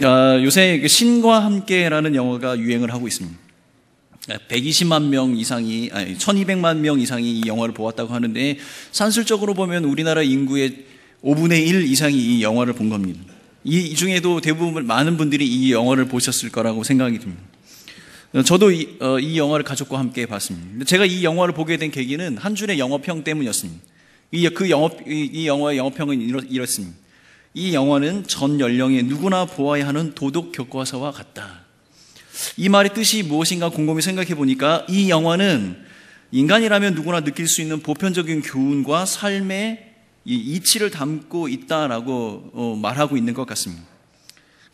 요새 신과 함께라는 영화가 유행을 하고 있습니다. 120만 명 이상이, 1200만 명 이상이 이 영화를 보았다고 하는데, 산술적으로 보면 우리나라 인구의 5분의 1 이상이 이 영화를 본 겁니다. 이 중에도 대부분 많은 분들이 이 영화를 보셨을 거라고 생각이 듭니다. 저도 이 영화를 가족과 함께 봤습니다. 제가 이 영화를 보게 된 계기는 한 줄의 영어평 때문이었습니다. 이 영화의 영어평은 이렇습니다. 이 영화는 전 연령의 누구나 보아야 하는 도덕 교과서와 같다. 이 말의 뜻이 무엇인가 곰곰이 생각해 보니까 이 영화는 인간이라면 누구나 느낄 수 있는 보편적인 교훈과 삶의 이치를 담고 있다라고 말하고 있는 것 같습니다.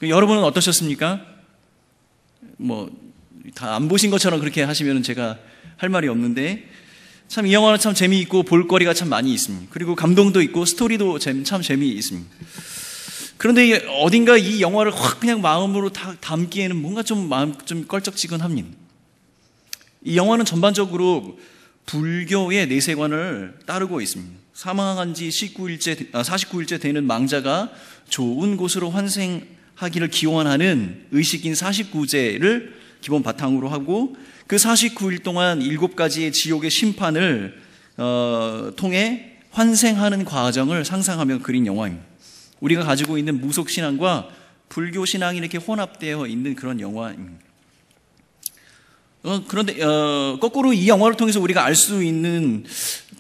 여러분은 어떠셨습니까? 다 안 보신 것처럼 그렇게 하시면 제가 할 말이 없는데, 참 이 영화는 참 재미있고 볼거리가 참 많이 있습니다. 그리고 감동도 있고 스토리도 참 재미있습니다. 그런데 어딘가 이 영화를 확 그냥 마음으로 다 담기에는 뭔가 좀 마음 좀 껄쩍지근합니다. 이 영화는 전반적으로 불교의 내세관을 따르고 있습니다. 사망한 지 49일째 되는 망자가 좋은 곳으로 환생하기를 기원하는 의식인 49제를 기본 바탕으로 하고, 그 49일 동안 7가지의 지옥의 심판을 통해 환생하는 과정을 상상하며 그린 영화입니다. 우리가 가지고 있는 무속신앙과 불교신앙이 이렇게 혼합되어 있는 그런 영화입니다. 그런데 거꾸로 이 영화를 통해서 우리가 알 수 있는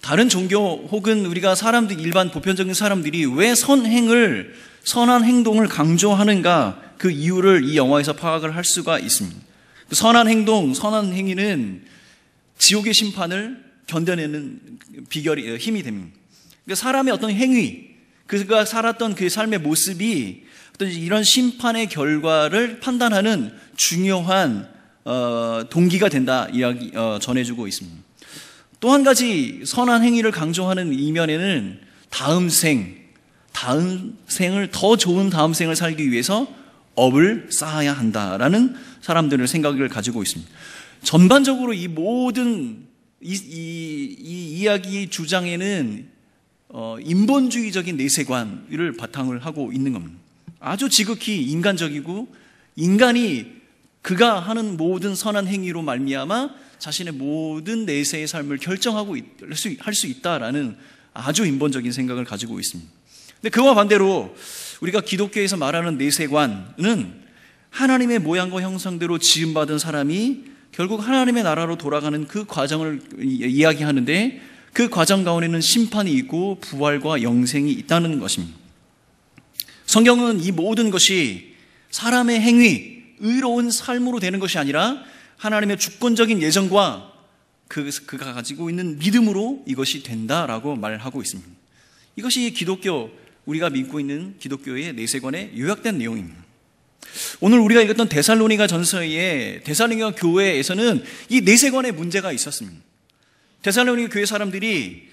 다른 종교 혹은 우리가 일반 보편적인 사람들이 왜 선한 행동을 강조하는가, 그 이유를 이 영화에서 파악을 할 수가 있습니다. 선한 행동, 선한 행위는 지옥의 심판을 견뎌내는 힘이 됩니다. 그러니까 사람의 어떤 행위, 그가 살았던 그 삶의 모습이 어떤 이런 심판의 결과를 판단하는 중요한 동기가 된다 이야기 전해주고 있습니다. 또 한 가지 선한 행위를 강조하는 이면에는 다음 생을 더 좋은 다음 생을 살기 위해서 업을 쌓아야 한다라는 사람들의 생각을 가지고 있습니다. 전반적으로 이 모든 이 이야기의 주장에는 인본주의적인 내세관을 바탕을 하고 있는 겁니다. 아주 지극히 인간적이고, 인간이 그가 하는 모든 선한 행위로 말미암아 자신의 모든 내세의 삶을 결정하고 할 수 있다라는 아주 인본적인 생각을 가지고 있습니다. 근데 그와 반대로 우리가 기독교에서 말하는 내세관은 하나님의 모양과 형상대로 지음받은 사람이 결국 하나님의 나라로 돌아가는 그 과정을 이야기하는데, 그 과정 가운데는 심판이 있고 부활과 영생이 있다는 것입니다. 성경은 이 모든 것이 사람의 행위, 의로운 삶으로 되는 것이 아니라 하나님의 주권적인 예정과 그가 가지고 있는 믿음으로 이것이 된다라고 말하고 있습니다. 이것이 우리가 믿고 있는 기독교의 내세관의 요약된 내용입니다. 오늘 우리가 읽었던 데살로니가 전서의 데살로니가 교회에서는 이 내세관의 문제가 있었습니다. 데살로니가 교회 사람들이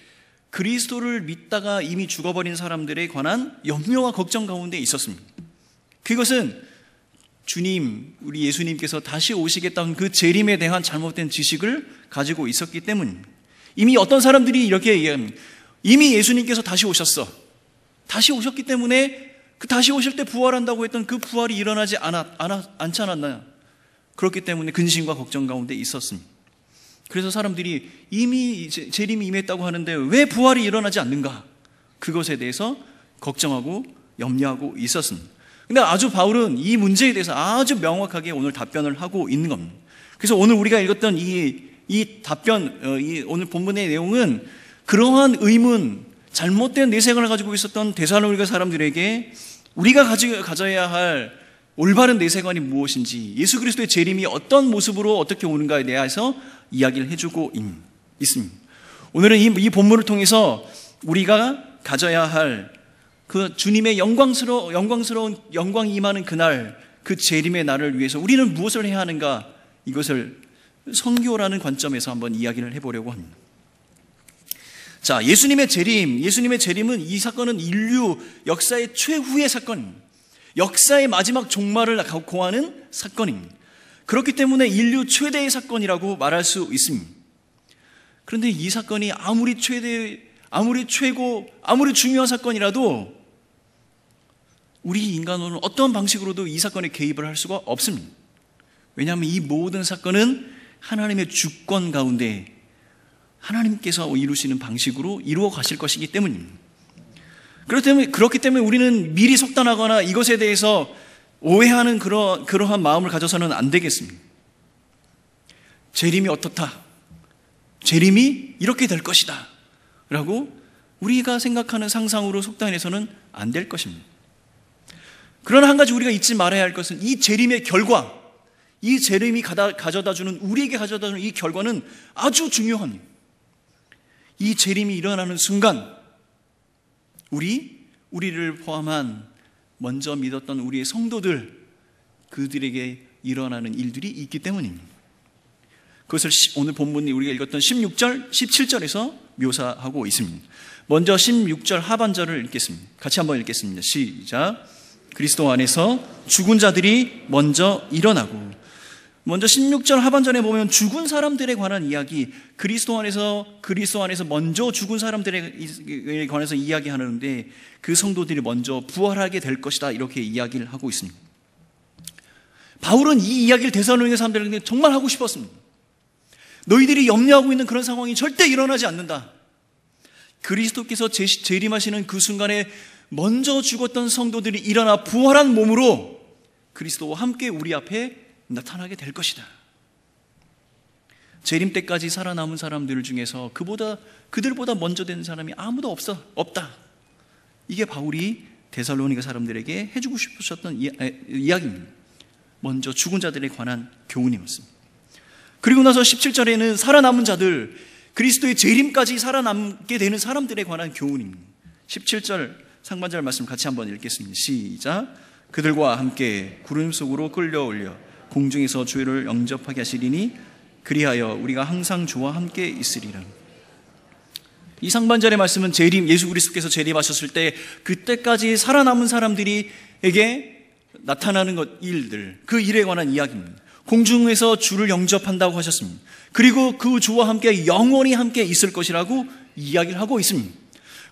그리스도를 믿다가 이미 죽어버린 사람들에 관한 염려와 걱정 가운데 있었습니다. 그것은 우리 예수님께서 다시 오시겠다는 그 재림에 대한 잘못된 지식을 가지고 있었기 때문입니다. 이미 어떤 사람들이 이렇게 얘기합니다. 이미 예수님께서 다시 오셨기 때문에 그 다시 오실 때 부활한다고 했던 그 부활이 일어나지 않지 않았나요? 그렇기 때문에 근심과 걱정 가운데 있었습니다. 그래서 사람들이 이미 재림이 임했다고 하는데 왜 부활이 일어나지 않는가? 그것에 대해서 걱정하고 염려하고 있었습니다. 근데 바울은 이 문제에 대해서 아주 명확하게 오늘 답변을 하고 있는 겁니다. 그래서 오늘 우리가 읽었던 이 답변, 오늘 본문의 내용은 그러한 의문, 잘못된 내세관을 가지고 있었던 데살로니가 사람들에게 우리가 가져야 할 올바른 내세관이 무엇인지, 예수 그리스도의 재림이 어떤 모습으로 어떻게 오는가에 대해서 이야기를 해주고 있습니다. 오늘은 이 본문을 통해서 우리가 가져야 할 그 주님의 영광이 임하는 그날, 그 재림의 날을 위해서 우리는 무엇을 해야 하는가, 이것을 선교라는 관점에서 한번 이야기를 해보려고 합니다. 자, 예수님의 재림은, 이 사건은 인류 역사의 최후의 사건입니다. 역사의 마지막 종말을 고하는 사건입니다. 그렇기 때문에 인류 최대의 사건이라고 말할 수 있습니다. 그런데 이 사건이 아무리 중요한 사건이라도 우리 인간으로는 어떤 방식으로도 이 사건에 개입을 할 수가 없습니다. 왜냐하면 이 모든 사건은 하나님의 주권 가운데 하나님께서 이루시는 방식으로 이루어 가실 것이기 때문입니다. 그렇기 때문에 우리는 미리 속단하거나 이것에 대해서 오해하는 그러한 마음을 가져서는 안 되겠습니다. 재림이 어떻다, 재림이 이렇게 될 것이다 라고 우리가 생각하는 상상으로 속단해서는 안 될 것입니다. 그러나 한 가지 우리가 잊지 말아야 할 것은 이 재림의 결과, 이 재림이 가져다주는, 우리에게 가져다주는 이 결과는 아주 중요합니다. 이 재림이 일어나는 순간 우리를 포함한 먼저 믿었던 우리의 성도들, 그들에게 일어나는 일들이 있기 때문입니다. 그것을 오늘 본문이 우리가 읽었던 16절, 17절에서 묘사하고 있습니다. 먼저 16절 하반절을 읽겠습니다. 같이 한번 읽겠습니다. 시작. 그리스도 안에서 죽은 자들이 먼저 일어나고, 먼저 16절 하반절에 보면 죽은 사람들에 관한 이야기, 그리스도 안에서 먼저 죽은 사람들에 관해서 이야기하는데 그 성도들이 먼저 부활하게 될 것이다, 이렇게 이야기를 하고 있습니다. 바울은 이 이야기를 데살로니가 사람들에게 정말 하고 싶었습니다. 너희들이 염려하고 있는 그런 상황이 절대 일어나지 않는다. 그리스도께서 재림하시는 그 순간에 먼저 죽었던 성도들이 일어나 부활한 몸으로 그리스도와 함께 우리 앞에 나타나게 될 것이다. 재림 때까지 살아남은 사람들 중에서 그들보다 먼저 된 사람이 아무도 없다. 이게 바울이 데살로니가 사람들에게 해주고 싶으셨던 이야기입니다. 먼저 죽은 자들에 관한 교훈이었습니다. 그리고 나서 17절에는 살아남은 자들, 그리스도의 재림까지 살아남게 되는 사람들에 관한 교훈입니다. 17절 상반절 말씀 같이 한번 읽겠습니다. 시작. 그들과 함께 구름 속으로 끌려 올려 공중에서 주를 영접하게 하시리니 그리하여 우리가 항상 주와 함께 있으리라. 이 상반절의 말씀은 예수 그리스도께서 재림하셨을 때 그때까지 살아남은 사람들에게 나타나는 일들, 그 일에 관한 이야기입니다. 공중에서 주를 영접한다고 하셨습니다. 그리고 그 주와 함께 영원히 함께 있을 것이라고 이야기를 하고 있습니다.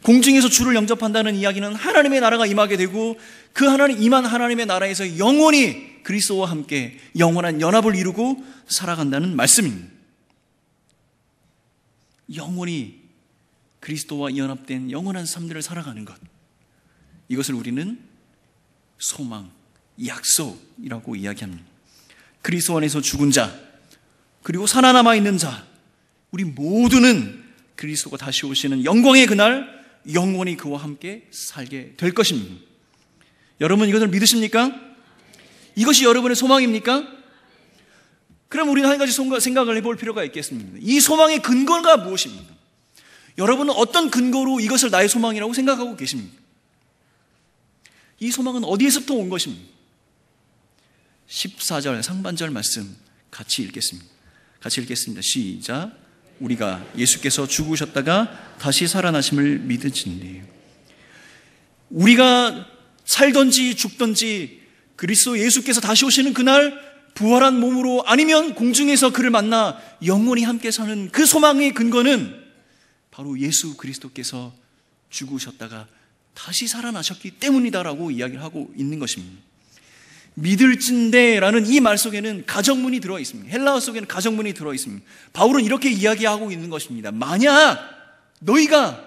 공중에서 주를 영접한다는 이야기는 하나님의 나라가 임하게 되고 그 임한 하나님의 나라에서 영원히 그리스도와 함께 영원한 연합을 이루고 살아간다는 말씀입니다. 영원히 그리스도와 연합된 영원한 삶들을 살아가는 것, 이것을 우리는 소망, 약속이라고 이야기합니다. 그리스도 안에서 죽은 자, 그리고 살아남아 있는 자, 우리 모두는 그리스도가 다시 오시는 영광의 그날 영원히 그와 함께 살게 될 것입니다. 여러분, 이것을 믿으십니까? 이것이 여러분의 소망입니까? 그럼 우리는 한 가지 생각을 해볼 필요가 있겠습니다. 이 소망의 근거가 무엇입니까? 여러분은 어떤 근거로 이것을 나의 소망이라고 생각하고 계십니까? 이 소망은 어디에서부터 온 것입니까? 14절 상반절 말씀 같이 읽겠습니다. 시작. 우리가 예수께서 죽으셨다가 다시 살아나심을 믿으시니, 우리가 살든지 죽든지 그리스도 예수께서 다시 오시는 그날 부활한 몸으로, 아니면 공중에서 그를 만나 영원히 함께 사는 그 소망의 근거는 바로 예수 그리스도께서 죽으셨다가 다시 살아나셨기 때문이다라고 이야기를 하고 있는 것입니다. 믿을진대라는 이 말 속에는 가정문이 들어 있습니다. 헬라어 속에는 가정문이 들어 있습니다. 바울은 이렇게 이야기하고 있는 것입니다. 만약 너희가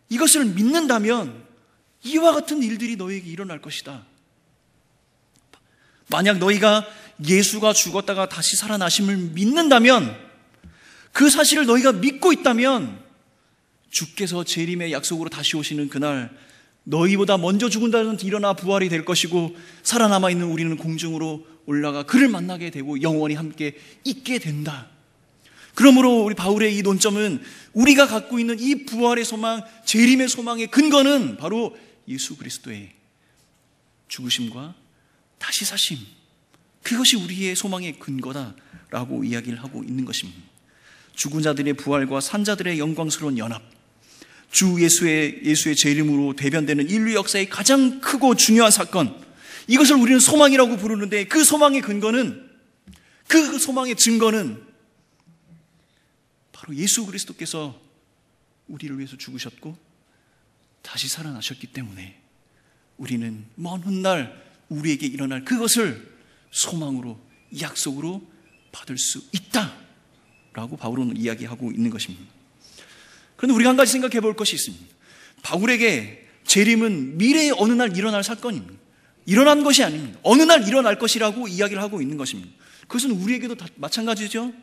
이것을 믿는다면 이와 같은 일들이 너희에게 일어날 것이다. 만약 너희가 예수가 죽었다가 다시 살아나심을 믿는다면, 그 사실을 너희가 믿고 있다면 주께서 재림의 약속으로 다시 오시는 그날 너희보다 먼저 죽은 자는 일어나 부활이 될 것이고, 살아남아 있는 우리는 공중으로 올라가 그를 만나게 되고 영원히 함께 있게 된다. 그러므로 우리 바울의 이 논점은 우리가 갖고 있는 이 부활의 소망, 재림의 소망의 근거는 바로 예수 그리스도의 죽으심과 다시 사심, 그것이 우리의 소망의 근거다라고 이야기를 하고 있는 것입니다. 죽은 자들의 부활과 산 자들의 영광스러운 연합, 주 예수의 재림으로 대변되는 인류 역사의 가장 크고 중요한 사건, 이것을 우리는 소망이라고 부르는데, 그 소망의 근거는, 그 소망의 증거는 바로 예수 그리스도께서 우리를 위해서 죽으셨고 다시 살아나셨기 때문에 우리는 먼 훗날 우리에게 일어날 그것을 소망으로, 약속으로 받을 수 있다라고 바울은 이야기하고 있는 것입니다. 그런데 우리가 한 가지 생각해 볼 것이 있습니다. 바울에게 재림은 미래의 어느 날 일어날 사건입니다. 일어난 것이 아닙니다. 어느 날 일어날 것이라고 이야기를 하고 있는 것입니다. 그것은 우리에게도 다 마찬가지죠.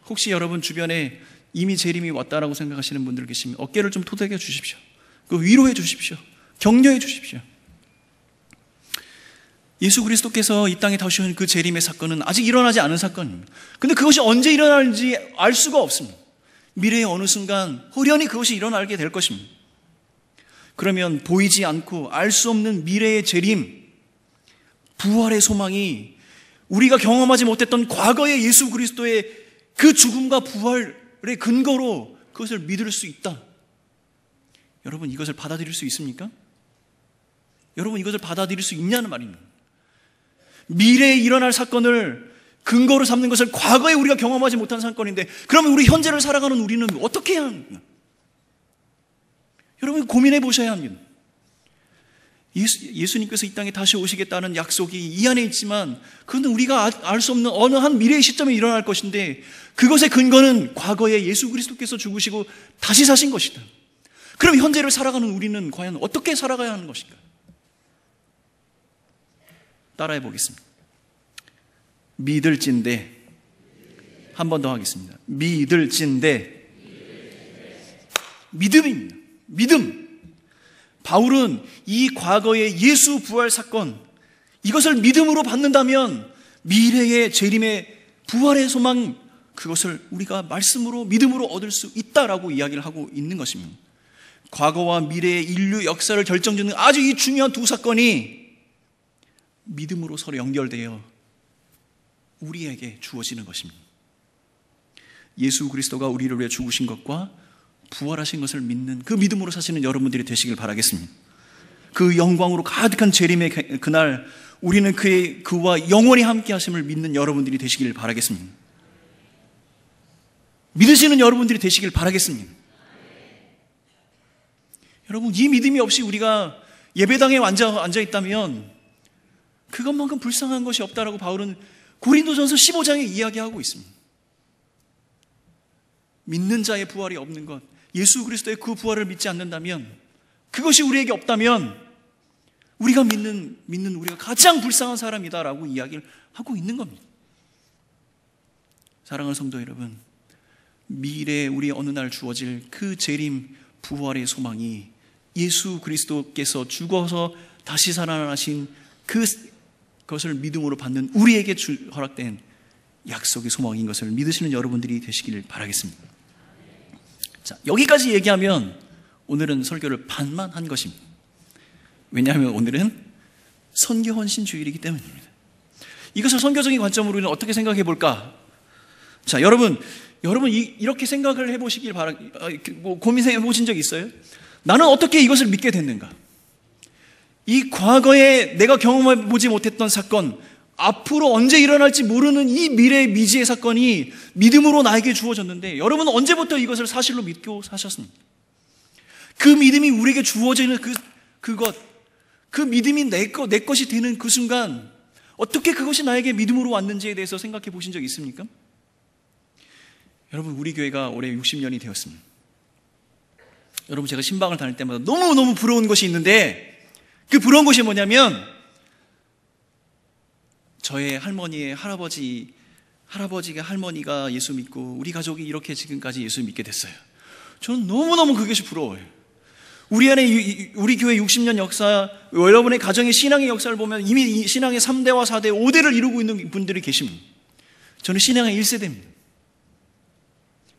혹시 여러분 주변에 이미 재림이 왔다라고 생각하시는 분들 계시면 어깨를 좀 토닥여 주십시오. 그 위로해 주십시오. 격려해 주십시오. 예수 그리스도께서 이 땅에 다시 오신 그 재림의 사건은 아직 일어나지 않은 사건입니다. 근데 그것이 언제 일어날지 알 수가 없습니다. 미래의 어느 순간 호련히 그것이 일어나게 될 것입니다. 그러면 보이지 않고 알 수 없는 미래의 재림, 부활의 소망이 우리가 경험하지 못했던 과거의 예수 그리스도의 그 죽음과 부활의 근거로 그것을 믿을 수 있다. 여러분, 이것을 받아들일 수 있습니까? 여러분, 이것을 받아들일 수 있냐는 말입니다. 미래에 일어날 사건을 근거로 삼는 것을 과거에 우리가 경험하지 못한 사건인데, 그러면 우리 현재를 살아가는 우리는 어떻게 해야 합니까? 여러분, 고민해 보셔야 합니다. 예수님께서 이 땅에 다시 오시겠다는 약속이 이 안에 있지만, 그건 우리가 알 수 없는 어느 한 미래의 시점에 일어날 것인데, 그것의 근거는 과거에 예수 그리스도께서 죽으시고 다시 사신 것이다. 그럼 현재를 살아가는 우리는 과연 어떻게 살아가야 하는 것인가? 따라해 보겠습니다. 믿을진대. 한 번 더 하겠습니다. 믿을진대. 믿음입니다. 믿음. 바울은 이 과거의 예수 부활 사건, 이것을 믿음으로 받는다면 미래의 재림의 부활의 소망, 그것을 우리가 말씀으로 믿음으로 얻을 수 있다라고 이야기를 하고 있는 것입니다. 과거와 미래의 인류 역사를 결정짓는 아주 이 중요한 두 사건이 믿음으로 서로 연결되어 우리에게 주어지는 것입니다. 예수 그리스도가 우리를 위해 죽으신 것과 부활하신 것을 믿는 그 믿음으로 사시는 여러분들이 되시길 바라겠습니다. 그 영광으로 가득한 재림의 그날 우리는 그와 영원히 함께 하심을 믿는 여러분들이 되시길 바라겠습니다. 믿으시는 여러분들이 되시길 바라겠습니다. 여러분, 이 믿음이 없이 우리가 예배당에 앉아 있다면 그것만큼 불쌍한 것이 없다라고 바울은 고린도전서 15장에 이야기하고 있습니다. 믿는 자의 부활이 없는 것, 예수 그리스도의 그 부활을 믿지 않는다면, 그것이 우리에게 없다면 우리가 믿는 우리가 가장 불쌍한 사람이다라고 이야기를 하고 있는 겁니다. 사랑하는 성도 여러분, 미래에 우리 어느 날 주어질 그 재림 부활의 소망이 예수 그리스도께서 죽어서 다시 살아나신 그것을 믿음으로 받는 우리에게 허락된 약속의 소망인 것을 믿으시는 여러분들이 되시기를 바라겠습니다. 자, 여기까지 얘기하면 오늘은 설교를 반만 한 것입니다. 왜냐하면 오늘은 선교헌신 주일이기 때문입니다. 이것을 선교적인 관점으로 우리는 어떻게 생각해 볼까? 자, 여러분 이렇게 생각을 해보시길 고민해 보신 적 있어요? 나는 어떻게 이것을 믿게 됐는가? 이 과거에 내가 경험해 보지 못했던 사건, 앞으로 언제 일어날지 모르는 이 미래의 미지의 사건이 믿음으로 나에게 주어졌는데, 여러분은 언제부터 이것을 사실로 믿고 사셨습니까? 그 믿음이 우리에게 주어지는 그 믿음이 내 것이 되는 그 순간, 어떻게 그것이 나에게 믿음으로 왔는지에 대해서 생각해 보신 적 있습니까? 여러분, 우리 교회가 올해 60년이 되었습니다. 여러분, 제가 신방을 다닐 때마다 너무너무 부러운 것이 있는데, 그 부러운 것이 뭐냐면, 저의 할머니가 예수 믿고 우리 가족이 이렇게 지금까지 예수 믿게 됐어요. 저는 너무너무 그것이 부러워요. 우리 교회 60년 역사, 여러분의 가정의 신앙의 역사를 보면 이미 신앙의 3대와 4대, 5대를 이루고 있는 분들이 계십니다. 저는 신앙의 1세대입니다.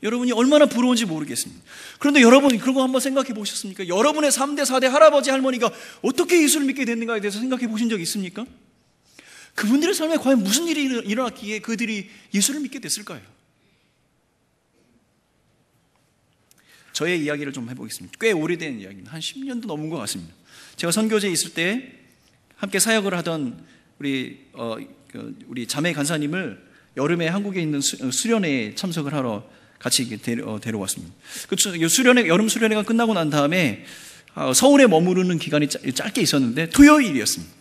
여러분이 얼마나 부러운지 모르겠습니다. 그런데 여러분, 그런 거 한번 생각해 보셨습니까? 여러분의 3대, 4대 할아버지, 할머니가 어떻게 예수를 믿게 됐는가에 대해서 생각해 보신 적 있습니까? 그분들의 삶에 과연 무슨 일이 일어났기에 그들이 예수를 믿게 됐을까요? 저의 이야기를 좀 해보겠습니다. 꽤 오래된 이야기입니다. 한 10년도 넘은 것 같습니다. 제가 선교제에 있을 때 함께 사역을 하던 우리 자매 간사님을 여름에 한국에 있는 수련회에 참석을 하러 같이 데려왔습니다. 여름 수련회가 끝나고 난 다음에 서울에 머무르는 기간이 짧게 있었는데 토요일이었습니다.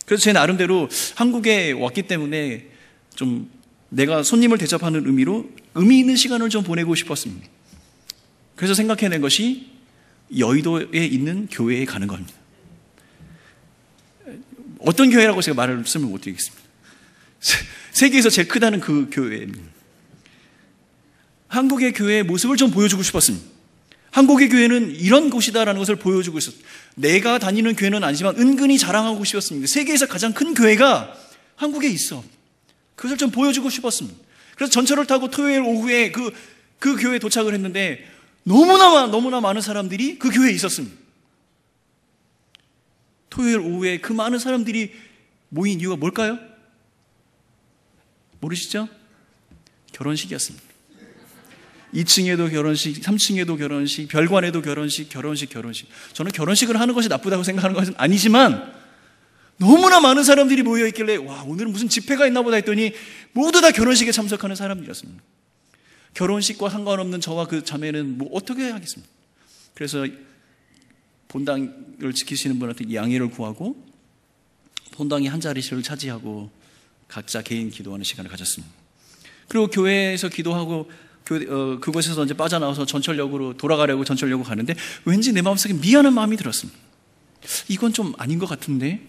그래서 제 나름대로 한국에 왔기 때문에 좀 내가 손님을 대접하는 의미로 의미 있는 시간을 좀 보내고 싶었습니다. 그래서 생각해낸 것이 여의도에 있는 교회에 가는 겁니다. 어떤 교회라고 제가 말씀을 못 드리겠습니다. 세계에서 제일 크다는 그 교회입니다. 한국의 교회의 모습을 좀 보여주고 싶었습니다. 한국의 교회는 이런 곳이다라는 것을 보여주고 있었어요. 내가 다니는 교회는 아니지만 은근히 자랑하고 싶었습니다. 세계에서 가장 큰 교회가 한국에 있어. 그것을 좀 보여주고 싶었습니다. 그래서 전철을 타고 토요일 오후에 그 교회에 도착을 했는데 너무나 많은 사람들이 그 교회에 있었습니다. 토요일 오후에 그 많은 사람들이 모인 이유가 뭘까요? 모르시죠? 결혼식이었습니다. 2층에도 결혼식, 3층에도 결혼식, 별관에도 결혼식. 저는 결혼식을 하는 것이 나쁘다고 생각하는 것은 아니지만 너무나 많은 사람들이 모여있길래 와, 오늘은 무슨 집회가 있나 보다 했더니 모두 다 결혼식에 참석하는 사람들이었습니다. 결혼식과 상관없는 저와 그 자매는 뭐 어떻게 하겠습니까? 그래서 본당을 지키시는 분한테 양해를 구하고 본당이 한 자리씩을 차지하고 각자 개인 기도하는 시간을 가졌습니다. 그리고 교회에서 기도하고 그곳에서 이제 빠져나와서 전철역으로 돌아가려고 전철역으로 가는데 왠지 내 마음속에 미안한 마음이 들었습니다. 이건 좀 아닌 것 같은데.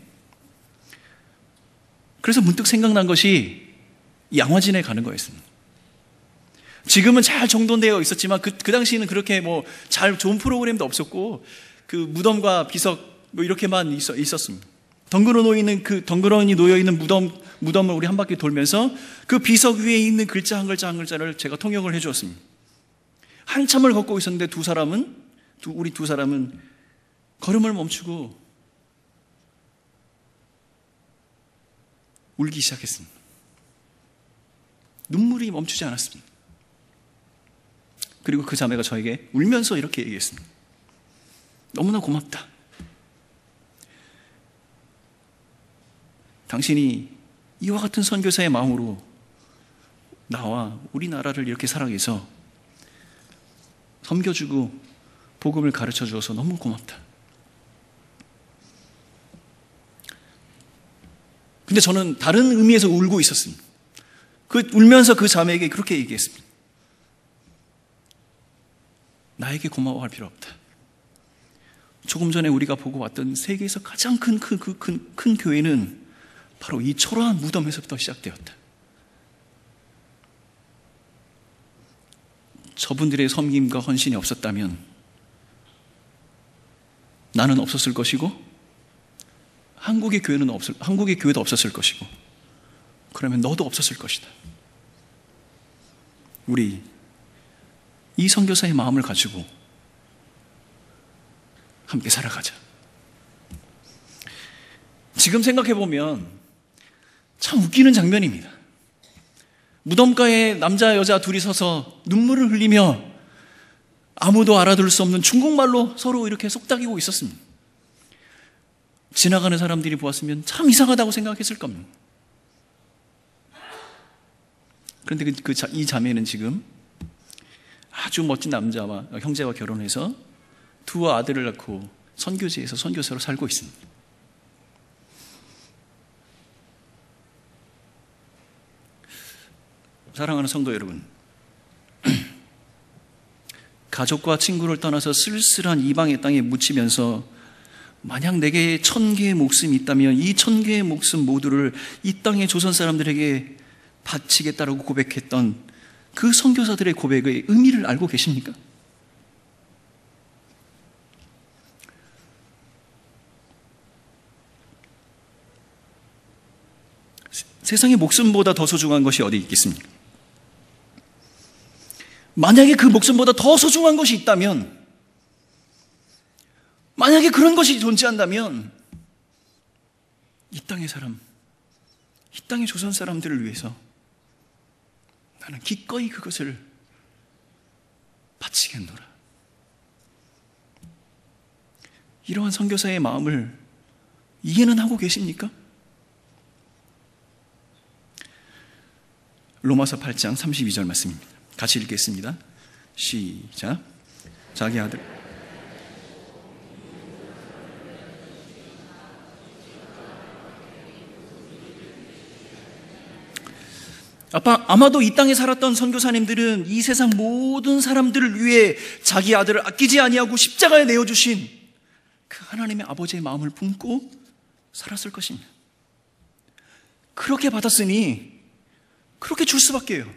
그래서 문득 생각난 것이 양화진에 가는 거였습니다. 지금은 잘 정돈되어 있었지만 그 당시에는 그렇게 뭐 잘 좋은 프로그램도 없었고 그 무덤과 비석 뭐 이렇게만 있었습니다. 덩그러니 놓여 있는 무덤을 우리 한 바퀴 돌면서 그 비석 위에 있는 글자 한 글자를 제가 통역을 해주었습니다. 한참을 걷고 있었는데 우리 두 사람은 걸음을 멈추고 울기 시작했습니다. 눈물이 멈추지 않았습니다. 그리고 그 자매가 저에게 울면서 이렇게 얘기했습니다. 너무나 고맙다. 당신이 이와 같은 선교사의 마음으로 나와 우리나라를 이렇게 사랑해서 섬겨주고 복음을 가르쳐 주어서 너무 고맙다. 근데 저는 다른 의미에서 울고 있었습니다. 울면서 그 자매에게 그렇게 얘기했습니다. 나에게 고마워할 필요 없다. 조금 전에 우리가 보고 왔던 세계에서 가장 큰 교회는 바로 이 초라한 무덤에서부터 시작되었다. 저분들의 섬김과 헌신이 없었다면 나는 없었을 것이고 한국의 교회도 없었을 것이고 그러면 너도 없었을 것이다. 우리 이 선교사의 마음을 가지고 함께 살아가자. 지금 생각해보면 참 웃기는 장면입니다. 무덤가에 남자 여자 둘이 서서 눈물을 흘리며 아무도 알아들을 수 없는 중국말로 서로 이렇게 속닥이고 있었습니다. 지나가는 사람들이 보았으면 참 이상하다고 생각했을 겁니다. 그런데 이 자매는 지금 아주 멋진 남자와 형제와 결혼해서 두 아들을 낳고 선교지에서 선교사로 살고 있습니다. 사랑하는 성도 여러분, 가족과 친구를 떠나서 쓸쓸한 이방의 땅에 묻히면서 만약 내게 1000개의 목숨이 있다면 이 1000개의 목숨 모두를 이 땅의 조선 사람들에게 바치겠다라고 고백했던 그 선교사들의 고백의 의미를 알고 계십니까? 세상의 목숨보다 더 소중한 것이 어디 있겠습니까? 만약에 그 목숨보다 더 소중한 것이 있다면, 만약에 그런 것이 존재한다면 이 땅의 사람, 이 땅의 조선 사람들을 위해서 나는 기꺼이 그것을 바치겠노라. 이러한 선교사의 마음을 이해는 하고 계십니까? 로마서 8장 32절 말씀입니다. 같이 읽겠습니다. 시작. 자기 아들 아마도 이 땅에 살았던 선교사님들은 이 세상 모든 사람들을 위해 자기 아들을 아끼지 아니하고 십자가에 내어주신 그 하나님의 아버지의 마음을 품고 살았을 것입니다. 그렇게 받았으니 그렇게 줄 수밖에요.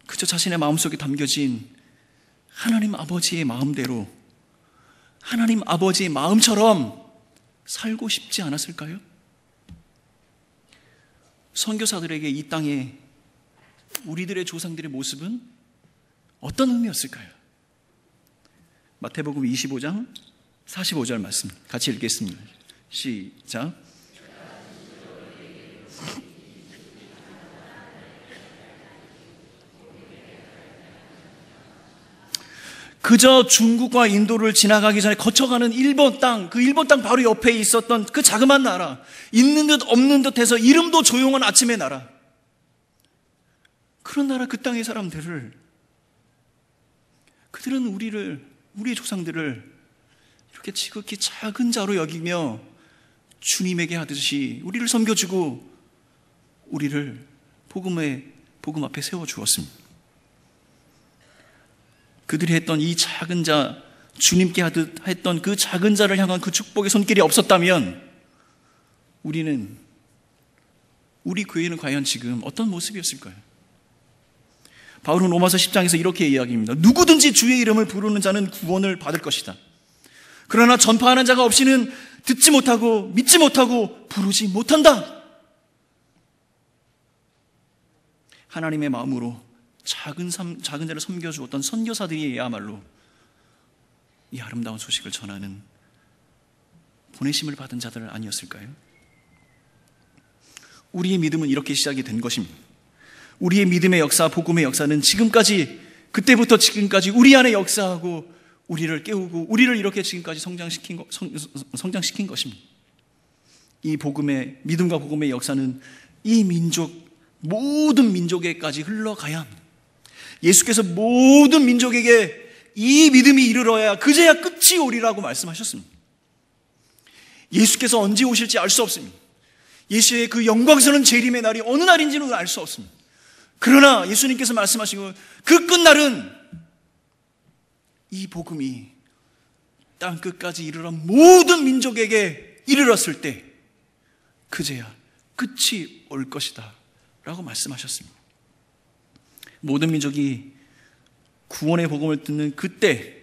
그저 자신의 마음속에 담겨진 하나님 아버지의 마음대로, 하나님 아버지의 마음처럼 살고 싶지 않았을까요? 선교사들에게 이 땅에 우리들의 조상들의 모습은 어떤 의미였을까요? 마태복음 25장 45절 말씀 같이 읽겠습니다. 시작. 그저 중국과 인도를 지나가기 전에 거쳐가는 일본 땅, 그 일본 땅 바로 옆에 있었던 그 자그마한 나라, 있는 듯 없는 듯 해서 이름도 조용한 아침의 나라, 그런 나라 그 땅의 사람들을, 그들은 우리의 조상들을 이렇게 지극히 작은 자로 여기며 주님에게 하듯이 우리를 섬겨주고 우리를 복음 앞에 세워주었습니다. 그들이 했던 이 작은 자, 주님께 하듯 했던 그 작은 자를 향한 그 축복의 손길이 없었다면 우리 교회는 과연 지금 어떤 모습이었을까요? 바울은 로마서 10장에서 이렇게 이야기합니다. 누구든지 주의 이름을 부르는 자는 구원을 받을 것이다. 그러나 전파하는 자가 없이는 듣지 못하고 믿지 못하고 부르지 못한다. 하나님의 마음으로 작은 자를 섬겨주었던 선교사들이야말로 이 아름다운 소식을 전하는 보내심을 받은 자들 아니었을까요? 우리의 믿음은 이렇게 시작이 된 것입니다. 우리의 믿음의 역사, 복음의 역사는 지금까지, 그때부터 지금까지 우리 안에 역사하고 우리를 깨우고 우리를 이렇게 지금까지 성장시킨 것입니다. 이 믿음과 복음의 역사는 이 모든 민족에까지 흘러가야 합니다. 예수께서 모든 민족에게 이 믿음이 이르러야 그제야 끝이 오리라고 말씀하셨습니다. 예수께서 언제 오실지 알 수 없습니다. 예수의 그 영광스러운 재림의 날이 어느 날인지는 알 수 없습니다. 그러나 예수님께서 말씀하시고 그 끝날은 이 복음이 땅 끝까지 이르러 모든 민족에게 이르렀을 때 그제야 끝이 올 것이다 라고 말씀하셨습니다. 모든 민족이 구원의 복음을 듣는 그때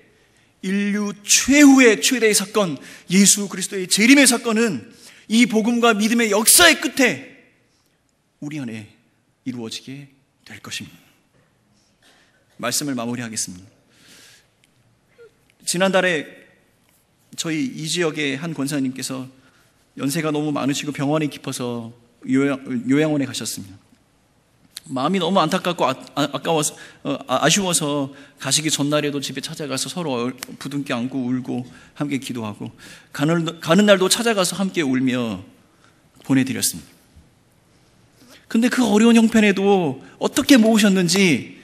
인류 최후의 최대의 사건, 예수 그리스도의 재림의 사건은 이 복음과 믿음의 역사의 끝에 우리 안에 이루어지게 될 것입니다. 말씀을 마무리하겠습니다. 지난달에 저희 이 지역의 한 권사님께서 연세가 너무 많으시고 병원에 깊어서 요양원에 가셨습니다. 마음이 너무 안타깝고 아쉬워서 가시기 전날에도 집에 찾아가서 서로 부둥켜 안고 울고 함께 기도하고 가는 날도 찾아가서 함께 울며 보내드렸습니다. 근데 그 어려운 형편에도 어떻게 모으셨는지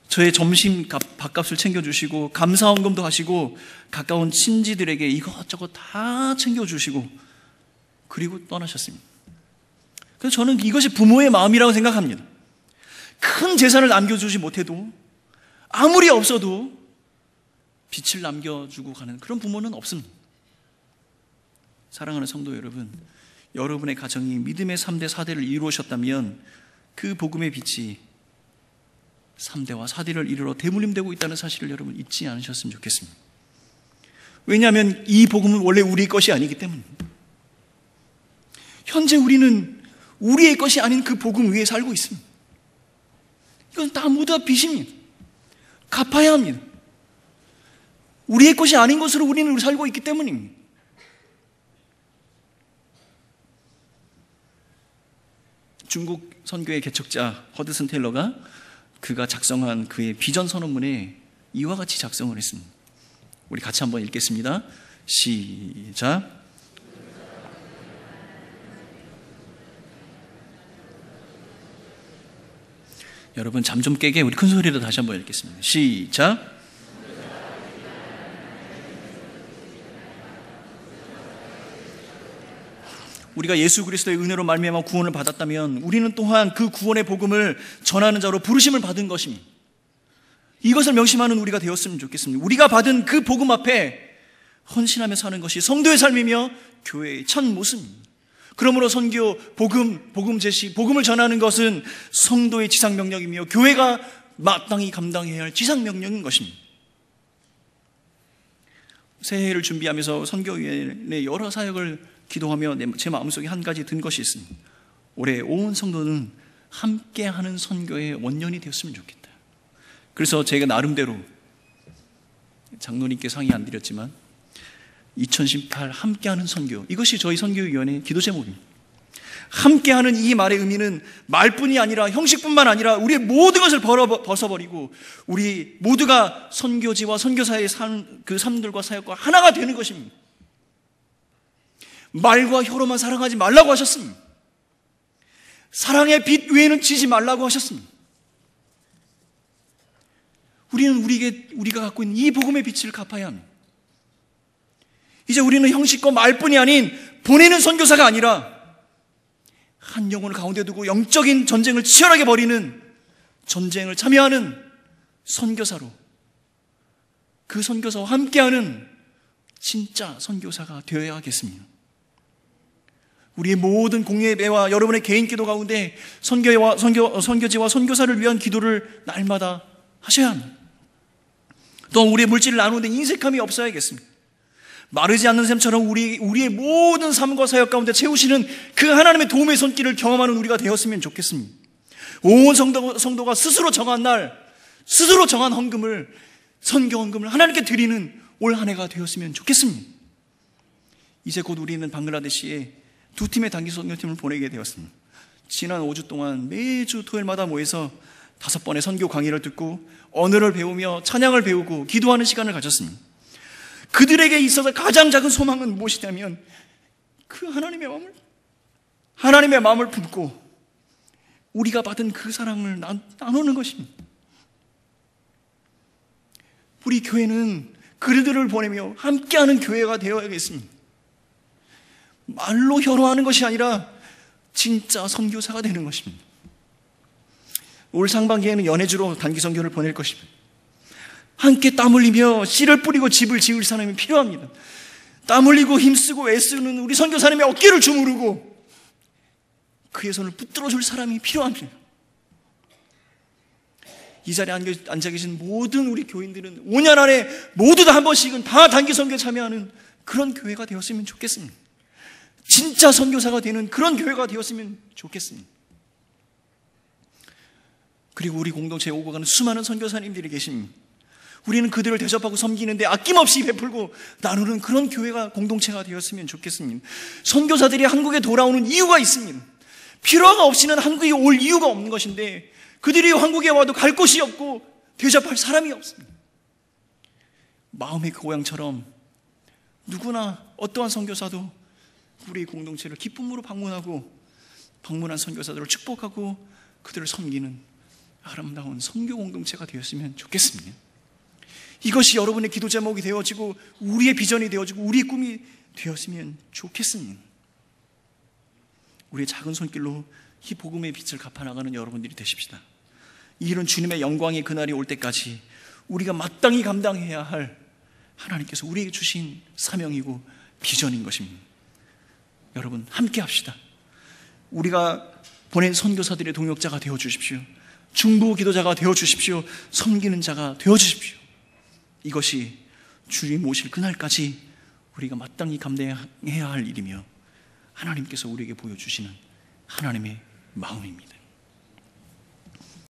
저의 점심 밥값을 챙겨주시고 감사헌금도 하시고 가까운 친지들에게 이것저것 다 챙겨주시고 그리고 떠나셨습니다. 그래서 저는 이것이 부모의 마음이라고 생각합니다. 큰 재산을 남겨주지 못해도 아무리 없어도 빛을 남겨주고 가는 그런 부모는 없습니다. 사랑하는 성도 여러분, 여러분의 가정이 믿음의 3대 4대를 이루셨다면 그 복음의 빛이 3대와 4대를 이루러 대물림되고 있다는 사실을 여러분 잊지 않으셨으면 좋겠습니다. 왜냐하면 이 복음은 원래 우리의 것이 아니기 때문입니다. 현재 우리는 우리의 것이 아닌 그 복음 위에 살고 있습니다. 이건 다 모두 빚입니다. 갚아야 합니다. 우리의 것이 아닌 것으로 우리는 살고 있기 때문입니다. 중국 선교의 개척자 허드슨 테일러가 그가 작성한 그의 비전 선언문에 이와 같이 작성을 했습니다. 우리 같이 한번 읽겠습니다. 시작. 여러분 잠 좀 깨게 우리 큰 소리로 다시 한번 읽겠습니다. 시작. 우리가 예수 그리스도의 은혜로 말미암아 구원을 받았다면 우리는 또한 그 구원의 복음을 전하는 자로 부르심을 받은 것입니다. 이것을 명심하는 우리가 되었으면 좋겠습니다. 우리가 받은 그 복음 앞에 헌신하며 사는 것이 성도의 삶이며 교회의 첫 모습입니다. 그러므로 선교, 복음 제시, 복음을 전하는 것은 성도의 지상 명령이며 교회가 마땅히 감당해야 할 지상 명령인 것입니다. 새해를 준비하면서 선교위원회 여러 사역을 기도하며 제 마음속에 한 가지 든 것이 있습니다. 올해 온 성도는 함께하는 선교의 원년이 되었으면 좋겠다. 그래서 제가 나름대로 장로님께 상의 안 드렸지만 2018 함께하는 선교, 이것이 저희 선교위원회의 기도 제목입니다. 함께하는 이 말의 의미는 말뿐이 아니라 형식뿐만 아니라 우리의 모든 것을 벗어버리고 우리 모두가 선교지와 선교사의 그 삶들과 사역과 하나가 되는 것입니다. 말과 혀로만 사랑하지 말라고 하셨습니다. 사랑의 빛 외에는 지지 말라고 하셨습니다. 우리는 우리가 갖고 있는 이 복음의 빛을 갚아야 합니다. 이제 우리는 형식과 말뿐이 아닌 보내는 선교사가 아니라 한 영혼을 가운데 두고 영적인 전쟁을 치열하게 벌이는, 전쟁을 참여하는 선교사로, 그 선교사와 함께하는 진짜 선교사가 되어야 하겠습니다. 우리의 모든 공예배와 여러분의 개인 기도 가운데 선교지와 선교사를 위한 기도를 날마다 하셔야 합니다. 또한 우리의 물질을 나누는데 인색함이 없어야겠습니다. 마르지 않는 샘처럼 우리의 모든 삶과 사역 가운데 채우시는 그 하나님의 도움의 손길을 경험하는 우리가 되었으면 좋겠습니다. 온 성도가 스스로 정한 날, 스스로 정한 헌금을, 선교 헌금을 하나님께 드리는 올 한 해가 되었으면 좋겠습니다. 이제 곧 우리는 방글라데시에 2팀의 단기 선교팀을 보내게 되었습니다. 지난 5주 동안 매주 토요일마다 모여서 5번의 선교 강의를 듣고 언어를 배우며 찬양을 배우고 기도하는 시간을 가졌습니다. 그들에게 있어서 가장 작은 소망은 무엇이냐면 그 하나님의 마음을 품고 우리가 받은 그 사랑을 나누는 것입니다. 우리 교회는 그들을 보내며 함께하는 교회가 되어야겠습니다. 말로 혀로하는 것이 아니라 진짜 선교사가 되는 것입니다. 올 상반기에는 연해주로 단기 선교를 보낼 것입니다. 함께 땀 흘리며 씨를 뿌리고 집을 지을 사람이 필요합니다. 땀 흘리고 힘쓰고 애쓰는 우리 선교사님의 어깨를 주무르고 그의 손을 붙들어 줄 사람이 필요합니다. 이 자리에 앉아 계신 모든 우리 교인들은 5년 안에 모두 다 한 번씩은 다 단기 선교에 참여하는 그런 교회가 되었으면 좋겠습니다. 진짜 선교사가 되는 그런 교회가 되었으면 좋겠습니다. 그리고 우리 공동체에 오고 가는 수많은 선교사님들이 계십니다. 우리는 그들을 대접하고 섬기는데 아낌없이 베풀고 나누는 그런 교회가, 공동체가 되었으면 좋겠습니다. 선교사들이 한국에 돌아오는 이유가 있습니다. 필요가 없이는 한국에 올 이유가 없는 것인데 그들이 한국에 와도 갈 곳이 없고 대접할 사람이 없습니다. 마음의 고향처럼 누구나 어떠한 선교사도 우리 공동체를 기쁨으로 방문하고 방문한 선교사들을 축복하고 그들을 섬기는 아름다운 선교 공동체가 되었으면 좋겠습니다. 이것이 여러분의 기도 제목이 되어지고 우리의 비전이 되어지고 우리의 꿈이 되었으면 좋겠습니다. 우리의 작은 손길로 이 복음의 빛을 갚아나가는 여러분들이 되십시다. 이 일은 주님의 영광의 그날이 올 때까지 우리가 마땅히 감당해야 할 하나님께서 우리에게 주신 사명이고 비전인 것입니다. 여러분 함께 합시다. 우리가 보낸 선교사들의 동역자가 되어주십시오. 중보 기도자가 되어주십시오. 섬기는 자가 되어주십시오. 이것이 주님 오실 그날까지 우리가 마땅히 감당해야 할 일이며 하나님께서 우리에게 보여주시는 하나님의 마음입니다.